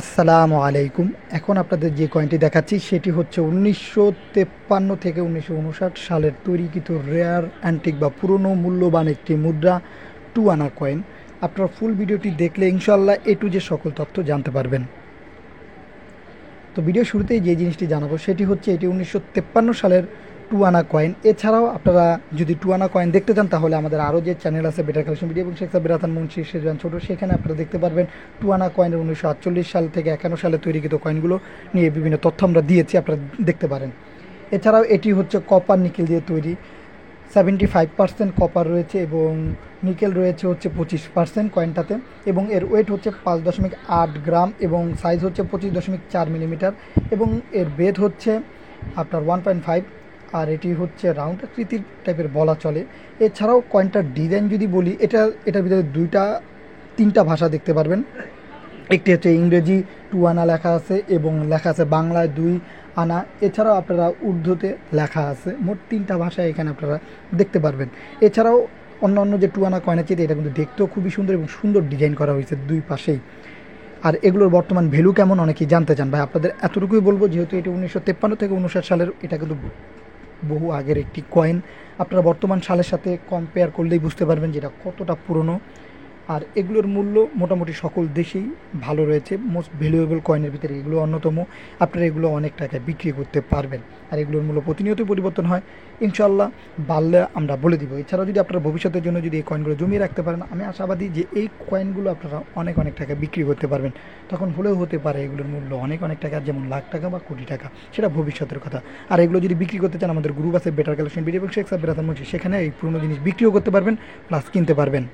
আসসালামু আলাইকুম। এখন আপনাদের যে কয়েনটি দেখাচ্ছি সেটি হচ্ছে ১৯৫৩ থেকে ১৯৫৯ সালের তৈরিকৃত রেয়ার অ্যান্টিক বা পুরনো মূল্যবান একটি মুদ্রা 2 আনা কয়েন। আপনারা ফুল ভিডিওটি দেখলে ইনশাআল্লাহ এ টু জেড সকল তথ্য জানতে পারবেন। তো ভিডিও শুরুতেই যে জিনিসটি জানাবো সেটি হচ্ছে এটি ১৯৫৩ সালের 2 আনা কয়েন। এছাড়াও আপনারা যদি 2 আনা কয়েন দেখতে চান তাহলে আমাদের আরও যে চ্যানেল আছে বেটার কালেকশন ভিডিও এবং শেখ সাব্বির হাসান মুন্সি সেজান ছোটো, সেখানে আপনারা দেখতে পারবেন 2 আনা কয়েনের ১৯৪৮ সাল থেকে ৫১ সালে তৈরিকৃত কয়েনগুলো নিয়ে বিভিন্ন তথ্য আমরা দিয়েছি, আপনারা দেখতে পারেন। এছাড়াও এটি হচ্ছে কপার নিকেল দিয়ে তৈরি। 75% কপার রয়েছে এবং নিকেল রয়েছে হচ্ছে 25% কয়েনটাতে, এবং এর ওয়েট হচ্ছে 5.8 গ্রাম এবং সাইজ হচ্ছে 25.4 মিলিমিটার এবং এর বেধ হচ্ছে আপনার 1.5, আর এটি হচ্ছে রাউন্ড আকৃতির টাইপের বলা চলে। এছাড়াও কয়েনটার ডিজাইন যদি বলি, এটার ভিতরে তিনটা ভাষা দেখতে পারবেন। একটি হচ্ছে ইংরেজি 2 আনা লেখা আছে এবং লেখা আছে বাংলায় 2 আনা। এছাড়াও আপনারা উর্দুতে লেখা আছে। মোট 3টা ভাষায় এখানে আপনারা দেখতে পারবেন। এছাড়াও অন্য যে 2 আনা কয়েন আছে এটা কিন্তু দেখতেও খুবই সুন্দর এবং সুন্দর ডিজাইন করা হয়েছে দুই পাশেই। আর এগুলোর বর্তমান ভ্যালু কেমন অনেকেই জানতে চান। ভাই আপনাদের এতটুকুই বলবো, যেহেতু এটি ১৯৫৩ থেকে ৫৯ সালের, এটা কিন্তু বহু আগের একটি কয়েন। আপনারা বর্তমান সালের সাথে কম্পেয়ার করলেই বুঝতে পারবেন যে এটা কতটা পুরনো। আর এগুলোর মূল্য মোটামুটি সকল দেশেই ভালো রয়েছে। মোস্ট ভ্যালুয়েবল কয়েনের ভিতরে এগুলো অন্যতম। আপনারা এগুলো অনেক টাকায় বিক্রি করতে পারবেন। আর এগুলোর মূল্য প্রতিনিয়ত পরিবর্তন হয়, ইনশাল্লাহ বাড়লে আমরা বলে দিব। এছাড়াও যদি আপনারা ভবিষ্যতের জন্য যদি এই কয়েনগুলো জমিয়ে রাখতে পারেন, আমি আশাবাদী যে এই কয়েনগুলো আপনারা অনেক টাকা বিক্রি করতে পারবেন। তখন হলেও হতে পারে এগুলোর মূল্য অনেক টাকা, যেমন লাখ টাকা বা কোটি টাকা, সেটা ভবিষ্যতের কথা। আর এগুলো যদি বিক্রি করতে চান, আমাদের গ্রুপ আছে বেটার কালেকশন ভিডিও এবং শেখ সাব্বির হাসান মুন্সি, সেখানে এই পুরনো জিনিস বিক্রিও করতে পারবেন প্লাস কিনতে পারবেন।